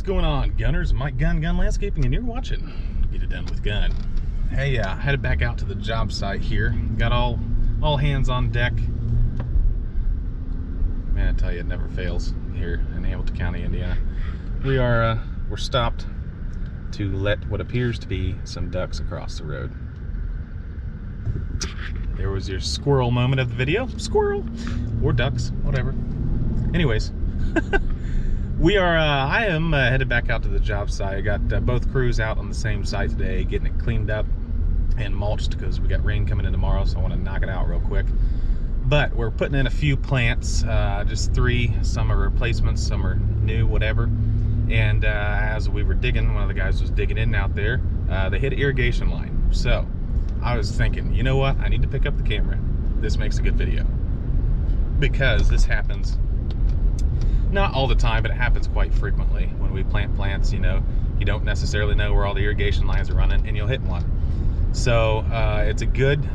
going on, gunners? Mike Gun Landscaping, and you're watching Get It Done with Gun. Hey, headed back out to the job site here. Got all hands on deck. Man, I tell you, it never fails here in Hamilton County, Indiana. We're stopped to let what appears to be some ducks across the road. There was your squirrel moment of the video. Squirrel or ducks, whatever. Anyways. I am headed back out to the job site. I got both crews out on the same site today, getting it cleaned up and mulched because we got rain coming in tomorrow, so I want to knock it out real quick. But we're putting in a few plants, just 3. Some are replacements, some are new, whatever. And as we were digging, one of the guys was digging in out there, they hit an irrigation line. So I was thinking, you know what? I need to pick up the camera. This makes a good video. Because this happens not all the time, but it happens quite frequently when we plant plants. You know, you don't necessarily know where all the irrigation lines are running and you'll hit one. So it's a good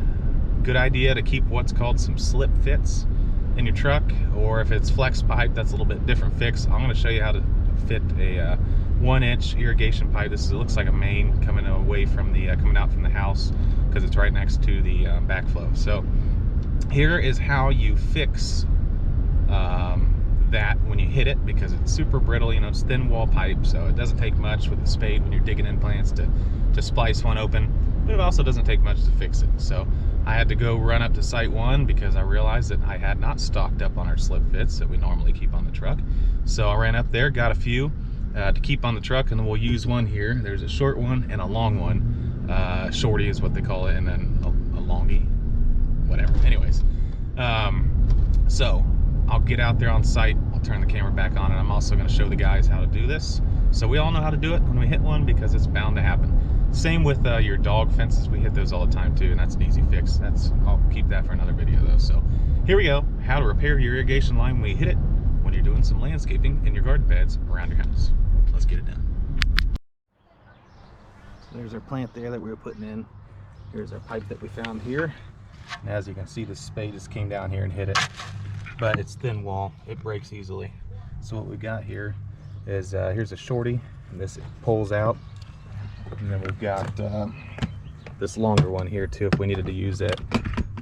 idea to keep what's called some slip fits in your truck, or if it's flex pipe, that's a little bit different fix. I'm going to show you how to fit a 1-inch irrigation pipe. It looks like a main coming away from the coming out from the house because it's right next to the backflow. So here is how you fix that when you hit it, because it's super brittle. You know, it's thin wall pipe, so it doesn't take much with a spade when you're digging in plants to splice one open, but it also doesn't take much to fix it. So I had to go run up to site 1 because I realized that I had not stocked up on our slip fits that we normally keep on the truck. So I ran up there, got a few to keep on the truck, and then we'll use one here. There's a short one and a long one. Shorty is what they call it, and then a longie, whatever. Anyways, so I'll get out there on site, I'll turn the camera back on, and I'm also going to show the guys how to do this. So we all know how to do it when we hit one, because it's bound to happen. Same with your dog fences. We hit those all the time too, and that's an easy fix. I'll keep that for another video though. So here we go, how to repair your irrigation line when you hit it when you're doing some landscaping in your garden beds around your house. Let's get it done. So there's our plant there that we were putting in. Here's our pipe that we found here. And as you can see, the spade just came down here and hit it. But it's thin wall, it breaks easily. So what we got here is here's a shorty, and this pulls out, and then we've got this longer one here too if we needed to use it.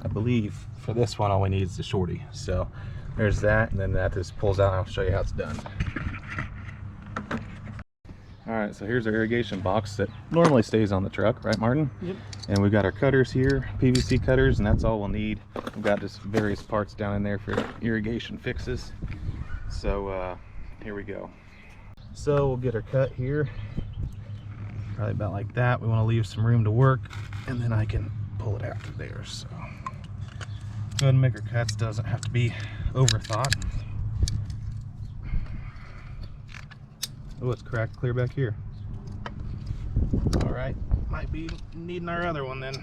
I believe for this one all we need is the shorty. So there's that, and then that just pulls out, and I'll show you how it's done. Alright, so here's our irrigation box that normally stays on the truck, right Martin? Yep. And we've got our cutters here, PVC cutters, and that's all we'll need. We've got just various parts down in there for irrigation fixes. So here we go. So we'll get our cut here, probably about like that. We want to leave some room to work, and then I can pull it out to there. So go ahead and make our cuts, doesn't have to be overthought. Oh, it's cracked clear back here. All right, might be needing our other one then.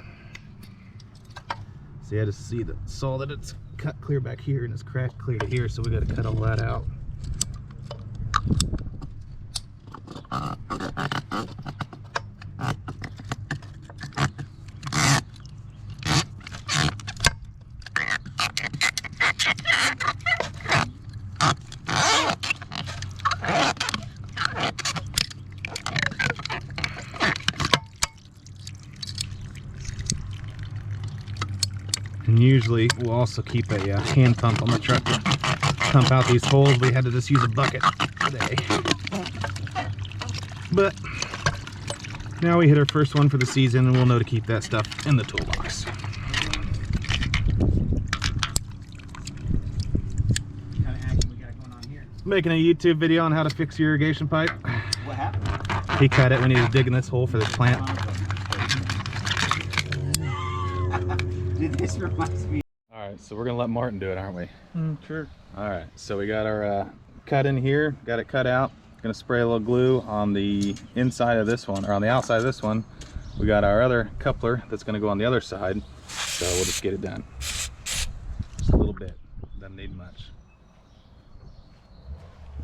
See, I just saw that it's cut clear back here and it's cracked clear to here, so we got to cut all that out. And usually we'll also keep a hand pump on the truck to pump out these holes. We had to just use a bucket today. But now we hit our first one for the season, and we'll know to keep that stuff in the toolbox. What kind of action we got going on here? Making a YouTube video on how to fix your irrigation pipe. What happened? He cut it when he was digging this hole for this plant. This reminds me. Alright, so we're going to let Martin do it, aren't we? Sure. Alright, so we got our cut in here, got it cut out. Going to spray a little glue on the inside of this one, or on the outside of this one. We got our other coupler that's going to go on the other side, so we'll just get it done. Just a little bit, doesn't need much.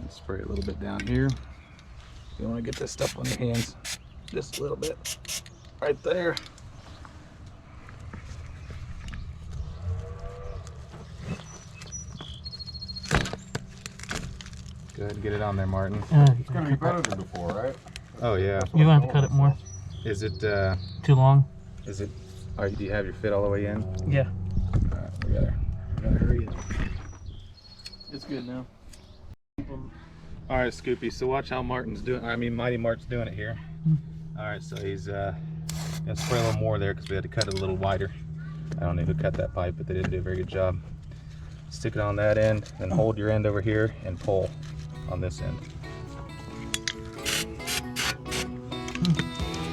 Spray a little bit down here. You want to get this stuff on your hands, just a little bit, right there. Go Go ahead and get it on there, Martin. It's gonna be better than before, right? Oh yeah. You're gonna have to cut it more. Is it? Too long. Is it? Do you have your fit all the way in? Yeah. All right, we gotta hurry up. It's good now. All right, Scoopy. So watch how Martin's doing. I mean, Mighty Mark's doing it here. All right, so he's gonna spray a little more there because we had to cut it a little wider. I don't know who cut that pipe, but they didn't do a very good job. Stick it on that end, then hold your end over here and pull on this end.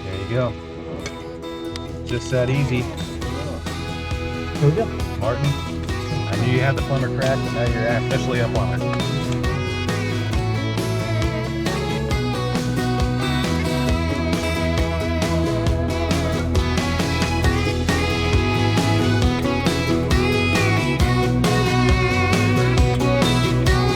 There you go. Just that easy. There we go. Martin, I knew you had the plumber crack, but now you're officially a plumber.